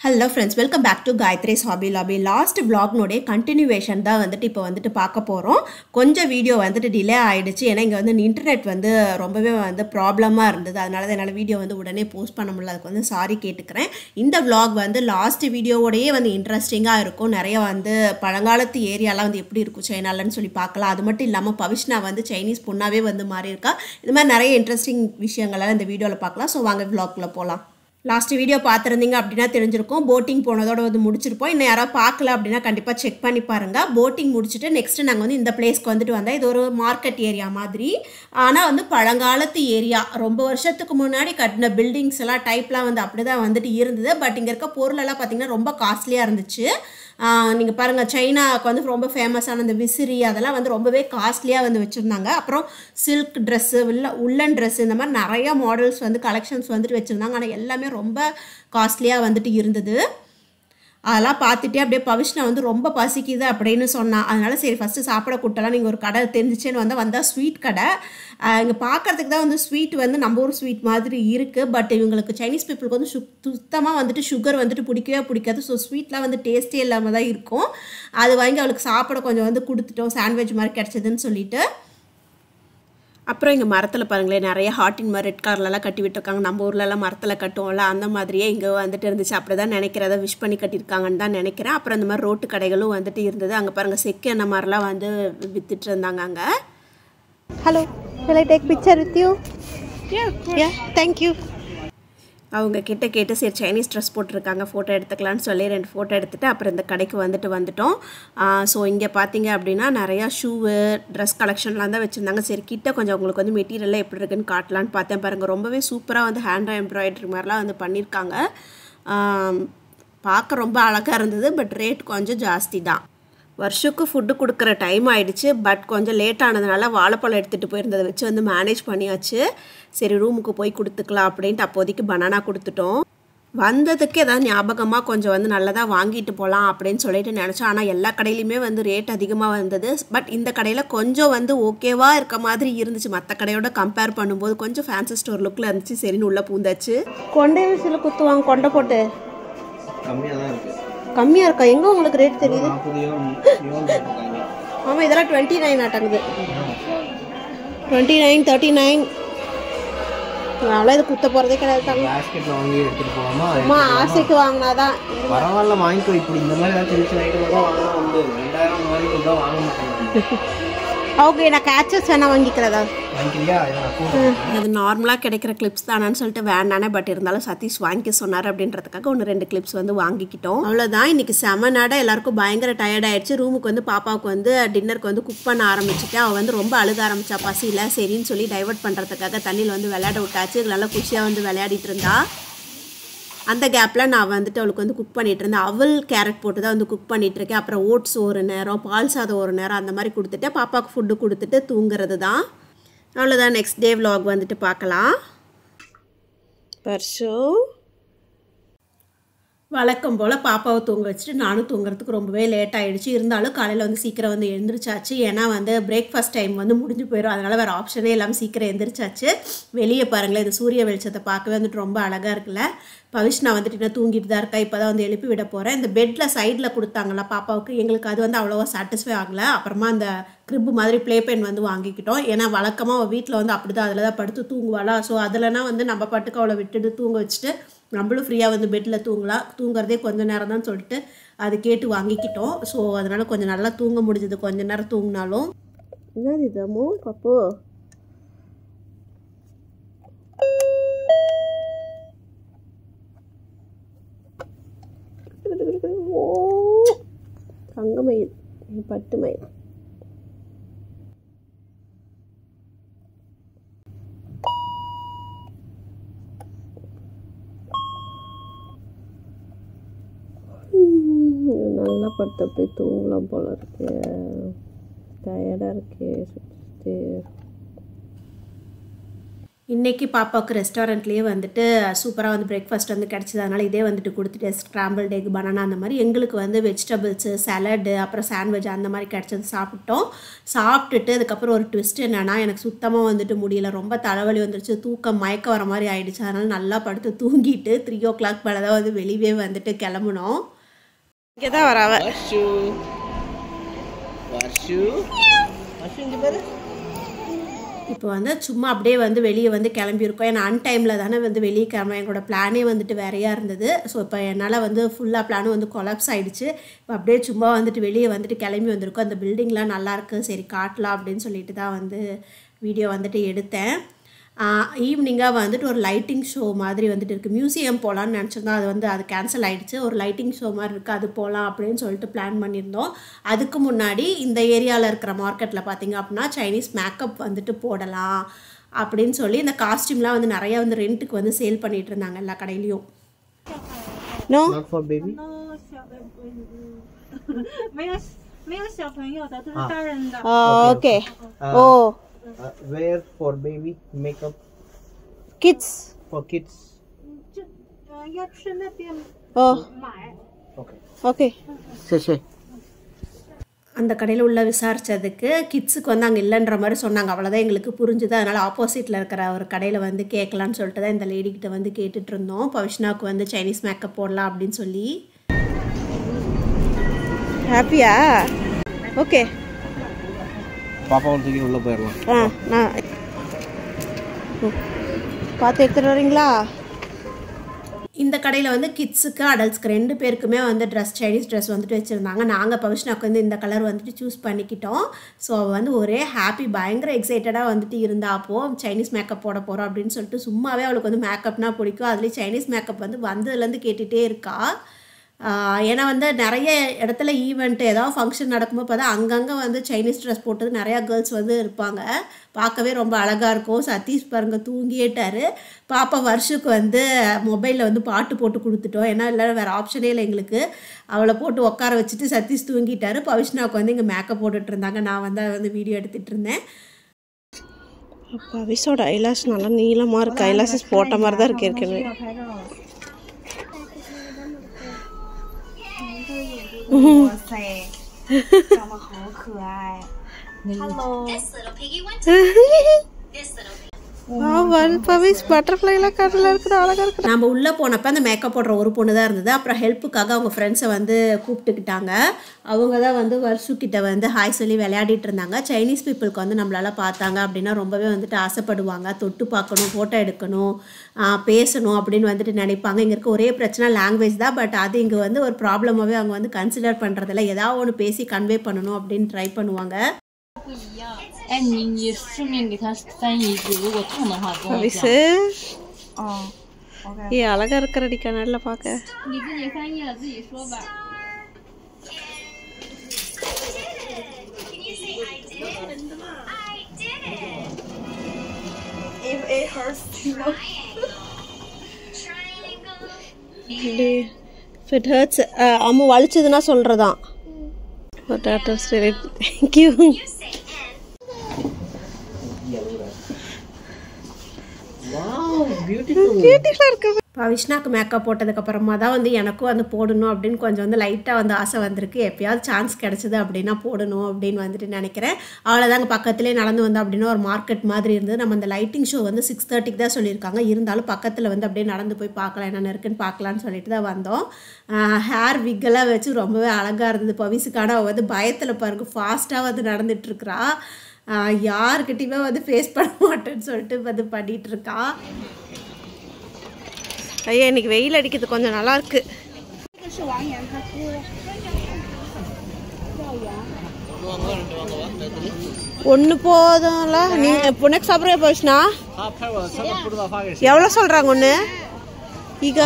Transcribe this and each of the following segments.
Hello friends, welcome back to Gayatri's Hobby Lobby. Last vlog நோட continuation தான் இப்போ பார்க்க போறோம். கொஞ்சம் வீடியோ டிலே ஆயிடுச்சு. ஏன்னா இங்க இன்டர்நெட் ரொம்பவே ப்ராப்ளமா இருந்தது. அதனால தான் என்னால வீடியோ உடனே போஸ்ட் பண்ண முடியல. அதுக்கு சாரி கேட்டுக்கிறேன். இந்த vlog லாஸ்ட் வீடியோவோடயே இன்ட்ரஸ்டிங்கா இருக்கும். நிறைய பழங்காலத்து ஏரியாலாம் எப்படி இருக்கும் சைனாலன்னு சொல்லி பார்க்கலாம். அது மட்டும் இல்லாம பவிஷ்னா சைனீஸ் பொண்ணாவே மாறி இருக்கா. இந்த மாதிரி நிறைய இன்ட்ரஸ்டிங் விஷயங்களை இந்த வீடியோல பார்க்கலாம். சோ வாங்க vlogல போலாம். லாஸ்ட் வீடியோ பார்த்துருந்தீங்க அப்படின்னா தெரிஞ்சிருக்கும். போட்டிங் போனதோட முடிச்சிருப்போம். இன்னும் யாராவது பார்க்கல அப்படின்னா கண்டிப்பாக செக் பண்ணி பாருங்கள். போட்டிங் முடிச்சுட்டு நெக்ஸ்ட் நாங்கள் இந்த பிளேஸ்க்கு வந்தோம். இது ஒரு மார்க்கெட் ஏரியா மாதிரி. ஆனால் பழங்காலத்து ஏரியா. ரொம்ப வருஷத்துக்கு முன்னாடி கட்டின பில்டிங்ஸ் எல்லாம் டைப்லாம் அப்படி தான் இருந்தது. பட் இங்கே இருக்க பொருளெல்லாம் பார்த்தீங்கன்னா ரொம்ப காஸ்ட்லியாக இருந்துச்சு. நீங்கள் பாருங்கள், சைனாவுக்கு ரொம்ப ஃபேமஸான இந்த விசிறி அதெல்லாம் ரொம்பவே காஸ்ட்லியாக வச்சுருந்தாங்க. அப்புறம் சில்க் ட்ரெஸ்ஸு உள்ளன் ட்ரெஸ்ஸு இந்த மாதிரி நிறையா மாடல்ஸ் கலெக்ஷன்ஸ் வச்சுருந்தாங்க. ஆனால் எல்லாமே ரொம்ப காஸ்ட்லியாக இருந்தது. அதெல்லாம் பார்த்துட்டே அப்படியே பவிஷ்னா ரொம்ப பசிக்குது அப்படின்னு சொன்னான். அதனால சரி ஃபஸ்ட்டு சாப்பிட கூட்டலாம். நீங்கள் ஒரு கடை தெரிஞ்சிச்சேன்னு வந்தால் ஸ்வீட் கடை. இங்கே பார்க்குறதுக்கு தான் ஸ்வீட் நம்ம ஊர் ஸ்வீட் மாதிரி இருக்குது. பட் இவங்களுக்கு சைனீஸ் பீப்புளுக்கு சுத்தமாக சுகர் பிடிக்கவே பிடிக்காது. ஸோ ஸ்வீட்லாம் டேஸ்ட்டே இல்லாமல் தான் இருக்கும். அது வாங்கி அவளுக்கு சாப்பிட கொஞ்சம் கொடுத்துட்டோம். சாண்ட்விச் மாதிரி கிடச்சிதுன்னு சொல்லிட்டு. அப்புறம் இங்கே மரத்தில் பாருங்களேன், நிறைய ஹாட்டின் மாதிரி ரெட் கலர்லலாம் கட்டி விட்டுருக்காங்க. நம்ம ஊர்லலாம் மரத்தில் கட்டுவோம்ல, அந்த மாதிரியே இங்கே இருந்துச்சு. அப்படி தான் நினைக்கிறத விஷ் பண்ணி கட்டியிருக்காங்கன்னு தான் நினைக்கிறேன். அப்புறம் இந்த மாதிரி ரோட்டு கடைகளும் இருந்தது. அங்கே பாருங்கள், செக்கு அந்த மாதிரிலாம் வித்துட்டு இருந்தாங்க அங்கே. Hello, will I take picture with you? Yeah, thank you. அவங்க கிட்ட கேட்டு சரி சைனீஸ் ட்ரெஸ் போட்டிருக்காங்க, ஃபோட்டோ எடுத்துக்கலான்னு சொல்லி 2 ஃபோட்டோ எடுத்துகிட்டு அப்புறம் இந்த கடைக்கு வந்துட்டோம். ஸோ இங்கே பார்த்தீங்க அப்படின்னா நிறையா ஷூவு ட்ரெஸ் கலெக்ஷன்லாம் தான் வச்சுருந்தாங்க. சரி கிட்ட கொஞ்சம் உங்களுக்கு மெட்டீரியல்லாம் எப்படி இருக்குன்னு காட்டலான்னு பார்த்தேன். பாருங்கள், ரொம்பவே சூப்பராக ஹேண்ட் எம்ப்ராய்டரி மாதிரிலாம் பண்ணியிருக்காங்க. பார்க்க ரொம்ப அழகாக இருந்தது. பட் ரேட் கொஞ்சம் ஜாஸ்தி தான். வருஷத்துக்கு ஃபுட்டு கொடுக்குற டைம் ஆகிடுச்சு. பட் கொஞ்சம் லேட் ஆனதுனால வாழைப்பழம் எடுத்துகிட்டு போயிருந்ததை வச்சு மேனேஜ் பண்ணியாச்சு. சரி ரூமுக்கு போய் கொடுத்துக்கலாம் அப்படின்ட்டு அப்போதைக்கு பனானா கொடுத்துட்டோம். வந்ததுக்கு ஏதாவது ஞாபகமாக கொஞ்சம் நல்லதாக வாங்கிட்டு போகலாம் அப்படின்னு சொல்லிட்டு நினச்சோம். ஆனால் எல்லா கடையிலையுமே ரேட் அதிகமாக வந்தது. பட் இந்த கடையில் கொஞ்சம் ஓகேவாக இருக்க மாதிரி இருந்துச்சு. மற்ற கடையோட கம்பேர் பண்ணும்போது கொஞ்சம் ஃபேன்சி ஸ்டோர் லுக்கில் இருந்துச்சு. சரின்னு உள்ளே பூந்தாச்சு. கொண்டை விசில் குத்துவாங்க, கொண்டை போட்டு கம்மியாக தான் இருக்குது. கம்மியாக இருக்கா? எங்கே உங்களுக்கு ரேட் தெரியுது? ஆமாம், இதெல்லாம் 29 ஆட்டாங்குது. 29, 39. அவ்வளோ இது குத்த போகிறதே கிடையாது. அம்மா ஆசைக்கு வாங்கினாதான் பரவாயில்ல, வாங்கிக்கோ. இப்படி இந்த மாதிரி சின்ன சின்ன ஐட்டம் தான் வாங்கினா 2000 மாதிரி தான் வாங்க மாட்டாங்க. ஓகே, நான் கேச்சஸ் வேணா வாங்கிக்கிறதா? அது நார்மலாக கிடைக்கிற கிளிப்ஸ் தானான்னு சொல்லிட்டு வேண்டானே. பட் இருந்தாலும் சதீஷ் வாங்கி சொன்னார் அப்படின்றதுக்காக 1-2 கிளிப்ஸ் வாங்கிக்கிட்டோம். அவ்வளோதான். இன்னைக்கு செமனாட எல்லாருக்கும் பயங்கர டயர்ட் ஆயிடுச்சு. ரூமுக்கு பாப்பாவுக்கு டின்னருக்கு குக் பண்ண ஆரம்பிச்சுட்டு அவள் ரொம்ப அழுக ஆரம்பிச்சா பசியில். சரின்னு சொல்லி டைவர்ட் பண்ணுறதுக்காக தண்ணியில் விளையாட விட்டாச்சு. நல்லா குஷியாக விளையாடிட்டு இருந்தா. அந்த கேப்பில் நான் அவளுக்கு குக் பண்ணிகிட்டு இருந்தேன். அவள் கேரட் போட்டு தான் குக் பண்ணிகிட்ருக்கேன். அப்புறம் ஓட்ஸ் ஒரு நேரம், பால் சாதம் ஒரு நேரம் அந்த மாதிரி கொடுத்துட்டு பாப்பாவுக்கு ஃபுட்டு கொடுத்துட்டு தூங்குறது தான். அவ்வளோதான். நெக்ஸ்ட் டே vlog பார்க்கலாம். பர்ஷோ வழக்கம் போல் பாப்பாவை தூங்க வச்சுட்டு நானும் தூங்குறதுக்கு ரொம்பவே லேட் ஆகிடுச்சு. இருந்தாலும் காலையில் சீக்கிரம் எழுந்திரிச்சாச்சு. ஏன்னா பிரேக்ஃபாஸ்ட் டைம் முடிஞ்சு போயிடும். அதனால் வேறு ஆப்ஷனே இல்லாமல் சீக்கிரம் எழுந்திரிச்சாச்சு. வெளியே பாருங்களேன், இந்த சூரிய வெளிச்சத்தை பார்க்கவே ரொம்ப அழகாக இருக்குல்ல. பவிஷ்னா இன்னும் தூங்கிட்டு தான் இருக்கா. இப்போ தான் எழுப்பி விட போகிறேன். இந்த பெட்டில் சைடில் கொடுத்தாங்களா பாப்பாவுக்கு, எங்களுக்கு அது அவ்வளோவா சாட்டிஸ்ஃபை ஆகலை. அப்புறமா அந்த கிரிப்பு மாதிரி ப்ளே பென் வாங்கிக்கிட்டோம். ஏன்னா வழக்கமாக அவள் வீட்டில் அப்படி தான் அதில் தான் படுத்து தூங்குவாளா. ஸோ அதில்னா நம்ம பாட்டுக்கு அவளை விட்டுட்டு தூங்க வச்சுட்டு நம்மளும் ஃப்ரீயாக பெட்டில் தூங்கலாம். தூங்குறதே கொஞ்சம் நேரம் தான் சொல்லிட்டு அது கேட்டு வாங்கிக்கிட்டோம். ஸோ அதனால் கொஞ்சம் நல்லா தூங்க முடிஞ்சது. கொஞ்சம் நேரம் தூங்கினாலும். என்னது இதமோ பப்போ? தங்கமயில், பட்டு மயில். நல்லா படுத்த போய் தூங்கலாம் போல இருக்கு. டயர்டாக இருக்கே சுற்றிட்டு. இன்றைக்கி பாப்பாவுக்கு ரெஸ்டாரண்ட்லேயே வந்துட்டு சூப்பராக வந்து பிரேக்ஃபாஸ்ட் வந்து கிடச்சிது. அதனால் இதே வந்துட்டு கொடுத்துட்டு ஸ்க்ராம்பிள்ட் எக் பனானா அந்த மாதிரி எங்களுக்கு வந்து வெஜிடபிள்ஸு சாலடு அப்புறம் சாண்ட்விச் அந்த மாதிரி கிடச்சது சாப்பிட்டோம். சாப்பிட்டுட்டு அதுக்கப்புறம் ஒரு ட்விஸ்ட் என்னென்னா எனக்கு சுத்தமாக வந்துட்டு முடியல, ரொம்ப தலைவலி வந்துருச்சு, தூக்கம் மயக்கம் வர மாதிரி ஆகிடுச்சு. அதனால் நல்லா படுத்து தூங்கிட்டு 3 o'clock மேலே தான் வந்து வெளியே வந்துட்டு கிளம்புனோம். இங்கே தான் வராவ இப்போ வந்து சும்மா அப்படியே வந்து வெளியே வந்து கிளம்பியிருக்கோம். ஏன்னா அன்டைமில் தானே வந்து வெளியே கிளம்ப எங்களோட பிளானே வந்துட்டு வேறையாக இருந்தது. ஸோ இப்போ என்னால் வந்து ஃபுல்லாக பிளானும் வந்து கொலாப்ஸ் ஆகிடுச்சு. இப்போ அப்படியே சும்மா வந்துட்டு வெளியே வந்துட்டு கிளம்பி வந்திருக்கோம். அந்த பில்டிங்லாம் நல்லாயிருக்கு, சரி காட்டலாம் அப்படின்னு சொல்லிட்டு தான் வந்து வீடியோ வந்துட்டு எடுத்தேன். ஈவினிங்காக வந்துட்டு ஒரு லைட்டிங் ஷோ மாதிரி வந்துட்டு இருக்குது. மியூசியம் போகலான்னு நினச்சிருந்தோம், அது கேன்சல் ஆகிடுச்சு. ஒரு லைட்டிங் ஷோ மாதிரி இருக்குது, அது போகலாம் அப்படின்னு சொல்லிட்டு பிளான் பண்ணியிருந்தோம். அதுக்கு முன்னாடி இந்த ஏரியாவில் இருக்கிற மார்க்கெட்டில் பார்த்திங்க அப்படின்னா சைனீஸ் மேக்கப் வந்துட்டு போடலாம் அப்படின்னு சொல்லி இந்த காஸ்டியூம்லாம் வந்து நிறையா வந்து ரெண்ட்டுக்கு வந்து சேல் பண்ணிகிட்டு இருந்தாங்க எல்லா கடையிலையும். No, not for baby. No, 没有小朋友的，都是大人的。Okay. Where for baby makeup? Kids. For kids. 要去那边买。Okay. 谢谢。அந்த கடையில் உள்ள விசாரித்ததுக்கு கிட்ஸுக்கு வந்து அங்கே இல்லைன்ற மாதிரி சொன்னாங்க. அவ்வளோதான் எங்களுக்கு புரிஞ்சுது. அதனால் ஆப்போசிட்டில் இருக்கிற ஒரு கடையில் வந்து கேட்கலான்னு சொல்லிட்டு தான் இந்த லேடிக்கிட்ட வந்து கேட்டுட்டு இருந்தோம். பவிஷ்னாவுக்கு வந்து சைனீஸ் மேக்கப் போடலாம் அப்படின்னு சொல்லி. ஹாப்பியா? ஓகே, பாப்பா தூக்கி உள்ளே போயிடலாம். நான் பார்த்து எடுத்துகிட்டு வரீங்களா? இந்த கடையில் வந்து கிட்ஸுக்கு அடல்ட்ஸ்க்கு 2 பேருக்குமே வந்து சைனீஸ் ட்ரெஸ் வந்துட்டு வச்சுருந்தாங்க. நாங்கள் பவிஷ்னாவுக்கு வந்து இந்த கலர் வந்துட்டு சூஸ் பண்ணிக்கிட்டோம். ஸோ அவள் வந்து ஒரே ஹாப்பி, பயங்கர எக்ஸைட்டடாக வந்துட்டு இருந்தா. அப்போது சைனீஸ் மேக்கப் போட போகிறோம் அப்படின்னு சொல்லிட்டு சும்மாவே அவளுக்கு வந்து மேக்கப்னா பிடிக்கும். அதுலேயும் சைனீஸ் மேக்கப் வந்து வந்ததுலேருந்து கேட்டுகிட்டே இருக்கா. ஏன்னா வந்து நிறைய இடத்துல ஈவெண்ட்டு ஏதாவது ஃபங்க்ஷன் நடக்கும்போது பார்த்தா அங்கங்கே வந்து சைனீஸ் ட்ரெஸ் போட்டது நிறையா கேர்ள்ஸ் வந்து இருப்பாங்க. பார்க்கவே ரொம்ப அழகாக இருக்கும். சதீஷ் பாருங்க தூங்கிட்டார். பாப்பா வருஷுக்கு வந்து மொபைலில் வந்து பாட்டு போட்டு கொடுத்துட்டோம். ஏன்னா இல்லை வேறு ஆப்ஷனே இல்லை எங்களுக்கு. அவளை போட்டு உட்கார வச்சுட்டு சதீஷ் தூங்கிட்டார். பவிஷ்னாவுக்கு வந்து இங்கே மேக்கப் போட்டுட்டு இருந்தாங்க. நான் வந்து அதை வந்து வீடியோ எடுத்துகிட்டு இருந்தேன். பவிஷோட ஐலாஷ் நல்லா நீளமாக இருக்குது. ஐலாஷஸ் போட்ட மாதிரி தான் இருக்கு ஏற்கனவே.哇塞，长得好可爱。Hello。நம்ம உள்ளே போனப்போ அந்த மேக்கப் போடுற ஒரு பொண்ணு தான் இருந்தது. அப்புறம் ஹெல்ப்புக்காக அவங்க ஃப்ரெண்ட்ஸை வந்து கூப்பிட்டுக்கிட்டாங்க. அவங்க தான் வந்து வருஷுக்கிட்ட வந்து ஹாய் சொல்லி விளையாடிட்டு இருந்தாங்க. சைனீஸ் பீப்புளுக்கு வந்து நம்மளால பார்த்தாங்க அப்படின்னா ரொம்பவே வந்துட்டு ஆசைப்படுவாங்க. தொட்டு பார்க்கணும், ஃபோட்டோ எடுக்கணும், பேசணும் அப்படின்னு வந்துட்டு நினைப்பாங்க. இங்கே இருக்க ஒரே பிரச்சனை லாங்குவேஜ் தான். பட் அது இங்கே வந்து ஒரு ப்ராப்ளமாகவே அவங்க வந்து கன்சிடர் பண்ணுறதில்ல. ஏதாவது ஒன்று பேசி கன்வே பண்ணணும் அப்படின்னு ட்ரை பண்ணுவாங்க.不一样，哎，你顺便给他翻译一句，如果痛的话跟我讲。哦，OK。ஏ அழகா இருக்கறடி கண்ணாடில பார்க்க.你自己翻译了自己说吧。If it hurts too much. If it hurts, அம்மா வலிச்சதுன்னா சொல்றதான். Potato salad. Thank you. பவிஷ்னாக்கு மேக்கப் போட்டதுக்கப்புறமா தான் வந்து எனக்கும் வந்து போடணும் அப்படின்னு கொஞ்சம் வந்து லைட்டாக வந்து ஆசை வந்திருக்கு. எப்பயாவது சான்ஸ் கிடச்சிது அப்படின்னா போடணும் அப்படின்னு வந்துட்டு நினைக்கிறேன். அவ்வளோதாங்க, பக்கத்துலேயே நடந்து வந்தோம் அப்படின்னா ஒரு மார்க்கெட் மாதிரி இருந்தது. நம்ம அந்த லைட்டிங் ஷோ வந்து 6:30க்கு தான் சொல்லியிருக்காங்க. இருந்தாலும் பக்கத்தில் வந்து அப்படியே நடந்து போய் பார்க்கலாம், என்னென்ன இருக்குன்னு பார்க்கலான்னு சொல்லிட்டு தான் வந்தோம். ஹேர் விக்கெல்லாம் வச்சு ரொம்பவே அழகாக இருந்தது. பவிசுக்கான அவள் வந்து பயத்தில் பாருங்க ஃபாஸ்ட்டாக வந்து நடந்துட்டுருக்குறா. யாருக்கிட்டையுமே வந்து ஃபேஸ் பண்ண மாட்டேன்னு சொல்லிட்டு வந்து பண்ணிகிட்டு இருக்கா. ஐயா இன்னைக்கு வெயில் அடிக்கிறது கொஞ்சம் நல்லா இருக்கு. ஒன்று போதும்ல. நீங்க புனக்கு சாப்பிட்ற போச்சுனா எவ்வளோ சொல்றாங்க ஒன்று? ಈಗ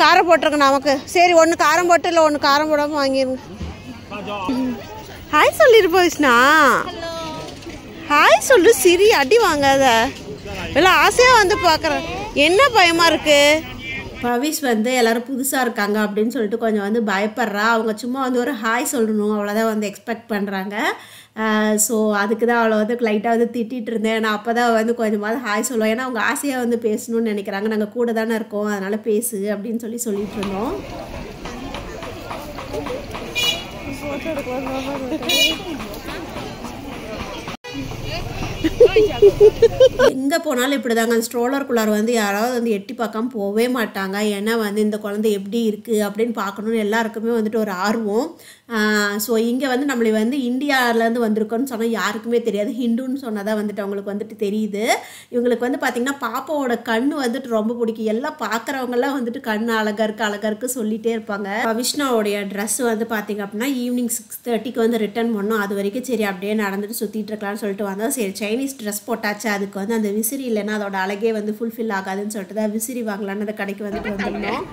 காரம் போட்டிருங்க நமக்கு. சரி, ஒன்று காரம் போட்டு இல்லை ஒன்று காரம் போடாமல் வாங்கிருங்க. ஹாய் சொல்லிரு போச்சுனா. ஹாய் சொல்லு சிரி, அடி வாங்காத. எல்லாம் ஆசையாக வந்து பார்க்குறேன். என்ன பயமாக இருக்கு? பவிஷ் வந்து எல்லோரும் புதுசாக இருக்காங்க அப்படின்னு சொல்லிட்டு கொஞ்சம் வந்து பயப்படுறா. அவங்க சும்மா வந்து ஒரு ஹாய் சொல்லணும் அவ்வளோதான் வந்து எக்ஸ்பெக்ட் பண்ணுறாங்க. ஸோ அதுக்கு தான் அவளை வந்து லைட்டாக வந்து திட்டிகிட்டு இருந்தேன். நான் அப்போ தான் வந்து கொஞ்சமாவது ஹாய் சொல்லுவேன். ஏன்னா அவங்க ஆசையாக வந்து பேசணும்னு நினைக்கிறாங்க. நாங்கள் கூட தானே இருக்கோம், அதனால் பேசு அப்படின்னு சொல்லிட்டு இருந்தோம். எங்கே போனாலும் இப்படி தாங்க, அந்த ஸ்ட்ரோலருக்குள்ளார வந்து யாராவது வந்து எட்டி பார்க்காம போகவே மாட்டாங்க. ஏன்னா வந்து இந்த குழந்தை எப்படி இருக்குது அப்படின்னு பார்க்கணுன்னு எல்லாருக்குமே வந்துட்டு ஒரு ஆர்வம். ஸோ இங்கே வந்து நம்மளை வந்து இந்தியாவிலேருந்து வந்திருக்கோன்னு சொன்னால் யாருக்குமே தெரியாது. ஹிந்துன்னு சொன்னால் தான் வந்துட்டு அவங்களுக்கு வந்துட்டு தெரியுது. இவங்களுக்கு வந்து பார்த்திங்கன்னா பாப்பாவோட கண் வந்துட்டு ரொம்ப பிடிக்கும். எல்லாம் பார்க்குறவங்கெல்லாம் வந்துட்டு கண் அழகாக இருக்குது சொல்லிகிட்டே இருப்பாங்க. விஷ்ணாவோடைய ட்ரெஸ் வந்து பார்த்திங்க அப்படின்னா ஈவினிங் 6:30க்கு வந்து ரிட்டர்ன் பண்ணோம். அது வரைக்கும் சரி அப்படியே நடந்துட்டு சுற்றிட்டு இருக்கலாம்னு சொல்லிட்டு வந்தோம். சரி சைனீஸ் ட்ரெஸ் போட்டாச்சு, அதுக்கு வந்து அந்த விசிறி இல்லைன்னா அதோட அழகே வந்து ஃபுல்ஃபில் ஆகாதுன்னு சொல்லிட்டு தான் விசிறி வாங்கலான்னு அந்த கடைக்கு வந்துட்டு வந்திருந்தோம்.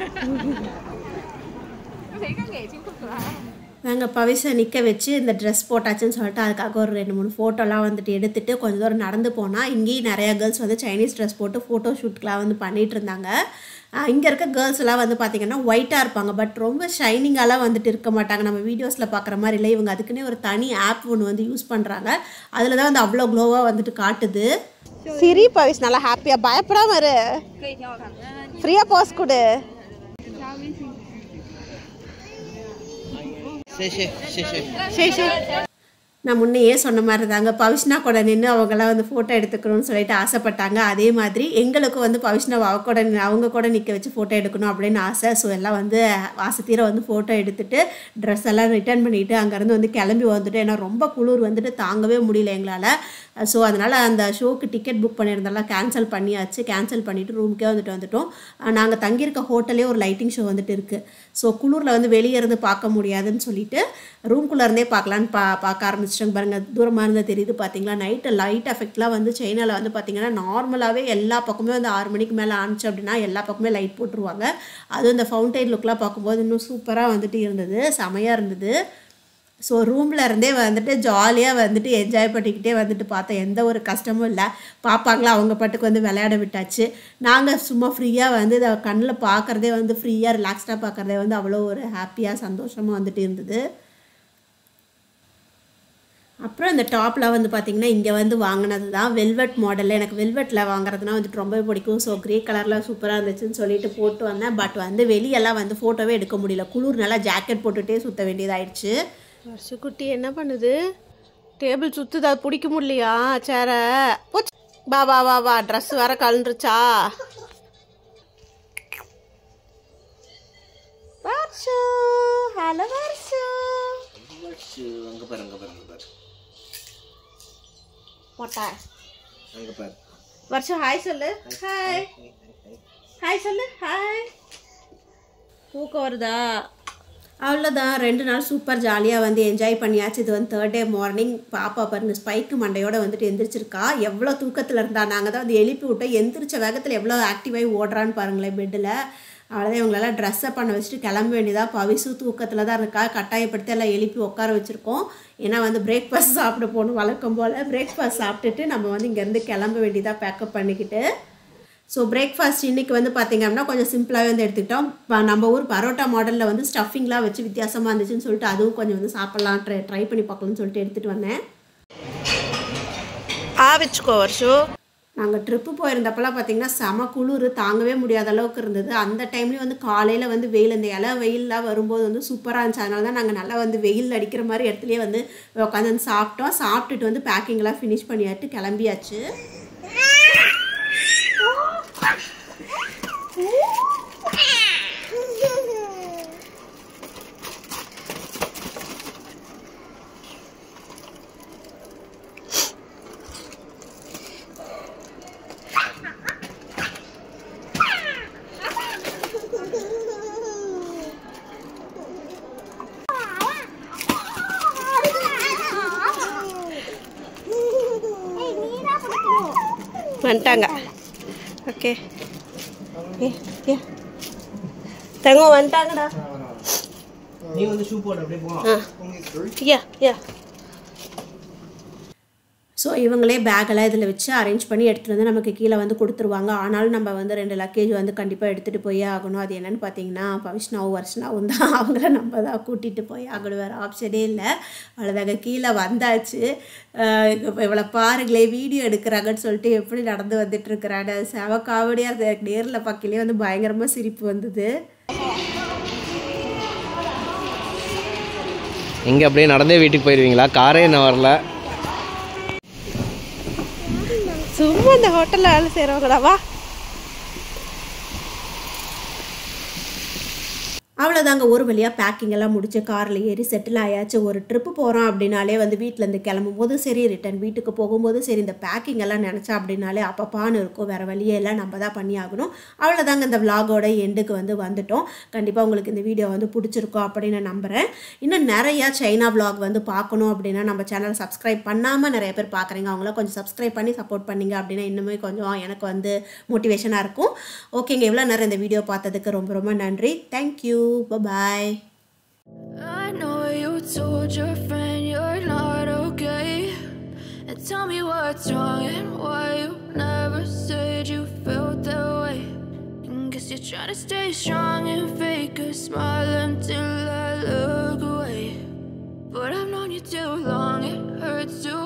நாங்கள் பவிஷை நிற்க வச்சு இந்த ட்ரெஸ் போட்டாச்சுன்னு சொல்லிட்டு அதுக்காக ஒரு 2-3 ஃபோட்டோலாம் வந்துட்டு எடுத்துகிட்டு கொஞ்சம் தூரம் நடந்து போனால் இங்கேயும் நிறையா கேர்ள்ஸ் வந்து சைனீஸ் ட்ரெஸ் போட்டு ஃபோட்டோ ஷூட்லாம் வந்து பண்ணிகிட்டு இருந்தாங்க. இங்கே இருக்க கேர்ள்ஸ் எல்லாம் வந்து பார்த்திங்கன்னா ஒயிட்டாக இருப்பாங்க, பட் ரொம்ப ஷைனிங்காலாம் வந்துட்டு இருக்க மாட்டாங்க. நம்ம வீடியோஸில் பார்க்குற மாதிரி இல்லை. இவங்க அதுக்குன்னே ஒரு தனி ஆப் ஒன்று வந்து யூஸ் பண்ணுறாங்க. அதில் தான் வந்து அவ்வளோ க்ளோவாக வந்துட்டு காட்டுது. சரி பவிஷ் நல்லா ஹாப்பியாக பயப்படாம இரு, ஃப்ரீயாக போஸ் கொடு. நான் முன்னையே சொன்ன மாதிரி தாங்க, பவிஷ்னா கூட நின்று அவங்களாம் வந்து ஃபோட்டோ எடுத்துக்கணும்னு சொல்லிட்டு ஆசைப்பட்டாங்க. அதே மாதிரி எங்களுக்கும் வந்து பவிஷ்னா அவங்க கூட நிற்க வச்சு ஃபோட்டோ எடுக்கணும் அப்படின்னு ஆசை. ஸோ எல்லாம் வந்து ஆசை தீர வந்து ஃபோட்டோ எடுத்துகிட்டு ட்ரெஸ் எல்லாம் ரிட்டர்ன் பண்ணிவிட்டு அங்கேருந்து வந்து கிளம்பி வந்துட்டு, ஏன்னா ரொம்ப குளிர் வந்துட்டு தாங்கவே முடியல எங்களால். ஸோ அதனால் அந்த ஷோக்கு டிக்கெட் புக் பண்ணியிருந்தாலும் கேன்சல் பண்ணியாச்சு. கேன்சல் பண்ணிவிட்டு ரூமுக்கே வந்துட்டோம். நாங்கள் தங்கியிருக்க ஹோட்டலே ஒரு லைட்டிங் ஷோ வந்துட்டு இருக்குது. ஸோ குளிரில் வந்து வெளியே இருந்து பார்க்க முடியாதுன்னு சொல்லிட்டு ரூம்குள்ளே இருந்தே பார்க்கலான்னு பார்க்க ஆரம்பிச்சிட்டாங்க. பாருங்கள் தூரமாக இருந்தால் தெரியுது பார்த்தீங்களா. நைட்டு லைட் எஃபெக்ட்லாம் வந்து சைனாவில் வந்து பார்த்திங்கன்னா நார்மலாகவே எல்லா பக்கமே வந்து 6 மணிக்கு மேலே ஆனிச்சு அப்படின்னா எல்லா பக்கமே லைட் போட்டுருவாங்க. அதுவும் இந்த ஃபவுண்டைன் லுக்லாம் பார்க்கும்போது இன்னும் சூப்பராக வந்துட்டு இருந்தது, செமையாக இருந்தது. ஸோ ரூமில் இருந்தே வந்துட்டு ஜாலியாக வந்துட்டு என்ஜாய் பண்ணிக்கிட்டே வந்துட்டு பார்த்தோம். எந்த ஒரு கஷ்டமும் இல்லை. பாப்பாங்களா அவங்க பாட்டுக்கு வந்து விளையாட விட்டாச்சு. நாங்கள் சும்மா ஃப்ரீயாக வந்து இதை கண்ணில் பார்க்குறதே வந்து ஃப்ரீயாக ரிலாக்ஸ்டாக பார்க்குறதே வந்து அவ்வளோ ஒரு ஹாப்பியாக சந்தோஷமாக வந்துட்டு இருந்தது. அப்புறம் இந்த டாப்லாம் வந்து பார்த்திங்கன்னா இங்கே வந்து வாங்கினது தான் வெல்வெட் மாடலில். எனக்கு வெல்வெட்டில் வாங்குறதுனா வந்துட்டு ரொம்பவே பிடிக்கும். ஸோ க்ரே கலரில் சூப்பராக இருந்துச்சுன்னு சொல்லிட்டு போட்டு வந்தேன். பட் வந்து வெளியெல்லாம் வந்து ஃபோட்டோவே எடுக்க முடியல, குளிர்னால ஜாக்கெட் போட்டுகிட்டே சுற்ற வேண்டியதாகிடுச்சு. வருஷக்குட்டி என்ன பண்ணுது? டேபிள் சுற்றுது, அது பிடிக்க முடியலையா சேரை? வா வா வா வா, ட்ரெஸ் வேற கலந்துருச்சா? வர்ஷு ஹலோ வர்ஷு, அங்க பாரு போட்டா அங்க பாரு. வர்ஷு ஹாய் சொல்லு. ஹாய் ஹாய் சொல்லு. ஹாய். தூக்கம் வருதா? அவ்வளோதான், 2 நாள் சூப்பர் ஜாலியாக வந்து என்ஜாய் பண்ணியாச்சு. இது வந்து 3rd டே மார்னிங். பாப்பா பாருங்க ஸ்பைக்கு மண்டையோடு வந்துட்டு எந்திரிச்சிருக்கா. எவ்வளோ தூக்கத்தில் இருந்தா. நாங்கள் தான் வந்து எழுப்பி விட்டோம். எந்திரிச்ச வேகத்தில் எவ்வளோ ஆக்டிவாகி ஓடுறான்னு பாருங்களேன் பெட்டில். அவ்வளோதான், இவங்களெல்லாம் ட்ரெஸ்ஸை பண்ண வச்சுட்டு கிளம்ப வேண்டியதாக. பவிசு தூக்கத்தில் தான் இருக்கா. கட்டாயப்படுத்தி எல்லாம் எழுப்பி உட்கார வச்சுருக்கோம். ஏன்னா வந்து பிரேக்ஃபாஸ்ட் சாப்பிட போகணும் வழக்கம் போல். பிரேக்ஃபாஸ்ட் சாப்பிட்டுட்டு நம்ம வந்து இங்கேருந்து கிளம்ப வேண்டியதாக பேக்கப் பண்ணிக்கிட்டு. ஸோ பிரேக்ஃபாஸ்ட் இன்றைக்கி வந்து பார்த்திங்க அப்படின்னா கொஞ்சம் சிம்பிளாகவே வந்து எடுத்துக்கிட்டோம். நம்ம ஊர் பரோட்டா மாடலில் வந்து ஸ்டஃபிங்லாம் வச்சு வித்தியாசமாக இருந்துச்சுன்னு சொல்லிட்டு அதுவும் கொஞ்சம் வந்து சாப்பிட்லாம் ட்ரை பண்ணி பார்க்கலாம்னு சொல்லிட்டு எடுத்துகிட்டு வந்தேன். வச்சுக்கோ வருஷு. நாங்கள் ட்ரிப்பு போயிருந்தப்பெல்லாம் பார்த்திங்கன்னா செம குளிர் தாங்கவே முடியாத அளவுக்கு இருந்தது. அந்த டைம்லேயும் வந்து காலையில் வந்து வெயில், இந்த வெயிலெலாம் வரும்போது வந்து சூப்பராக இருந்துச்சு. அதனால தான் நாங்கள் நல்லா வந்து வெயில் அடிக்கிற மாதிரி இடத்துலையே வந்து உட்காந்து வந்து சாப்பிட்டோம். சாப்பிட்டுட்டு வந்து பேக்கிங்லாம் ஃபினிஷ் பண்ணியாட்டு கிளம்பியாச்சு. வந்துட்டாங்க. ஓகே தங்கம் வந்துட்டாங்கடா. நீ வந்து ஷூ போடு அப்படியே போ. யா யா. ஸோ இவங்களே பேக்கெல்லாம் இதில் வச்சு அரேஞ்ச் பண்ணி எடுத்துகிட்டு வந்து நமக்கு கீழே வந்து கொடுத்துருவாங்க. ஆனாலும் நம்ம வந்து 2 லக்கேஜ் வந்து கண்டிப்பாக எடுத்துகிட்டு போயே ஆகணும். அது என்னென்னு பார்த்தீங்கன்னா பவிஷ்னாவும் வர்ஷனாவும் தான். அவங்கள நம்ம தான் கூட்டிகிட்டு போய் ஆகணும், வேறு ஆப்ஷனே இல்லை. அவ்வளோதாங்க, கீழே வந்தாச்சு. இவ்வளோ பாருங்களே வீடியோ எடுக்கிறாங்கன்னு சொல்லிட்டு எப்படி நடந்து வந்துட்டுருக்குறாங்க. செவ காமெடியாக இருந்தது. நேரில் பார்க்கலே வந்து பயங்கரமாக சிரிப்பு வந்தது. எங்கே அப்படியே நடந்தே வீட்டுக்கு போயிடுவீங்களா? காரே என்ன வரல. சும்மா இந்த ஹோட்டலில் வேலை செய்கிறவங்களாவா? அவ்வளோதாங்க, ஒரு வழியாக பேக்கிங் எல்லாம் முடிச்சு காரில் ஏறி செட்டில் ஆயாச்சு. ஒரு ட்ரிப்பு போகிறோம் அப்படின்னாலே வந்து வீட்டிலேருந்து கிளம்பும் போதும் சரி, ரிட்டன் வீட்டுக்கு போகும்போதும் சரி, இந்த பேக்கிங் எல்லாம் நினச்சா அப்படின்னாலே அப்பப்பான்னு இருக்கும். வேறு வழியே எல்லாம் நம்ம தான் பண்ணி ஆகணும். அவ்வளோதாங்க, இந்த விலாகோட எண்டுக்கு வந்து வந்துட்டோம். கண்டிப்பாக உங்களுக்கு இந்த வீடியோ வந்து பிடிச்சிருக்கோம் அப்படின்னு நான் நம்புகிறேன். இன்னும் நிறையா சைனா விலாக் வந்து பார்க்கணும் அப்படின்னா நம்ம சேனலை சப்ஸ்கிரைப் பண்ணாமல் நிறைய பேர் பார்க்குறீங்க. அவங்கள கொஞ்சம் சப்ஸ்கிரைப் பண்ணி சப்போர்ட் பண்ணிங்க அப்படின்னா இன்னுமே கொஞ்சம் எனக்கு வந்து மோட்டிவேஷனாக இருக்கும். ஓகேங்க, எவ்வளோ நேரம் இந்த வீடியோ பார்த்ததுக்கு ரொம்ப ரொம்ப நன்றி. Thank you. Bye-bye. I know you told your friend you're not okay, and tell me what's wrong and why you never said you felt that way. And guess you're trying to stay strong and fake a smile until I look away. But I've known you too long, it hurts to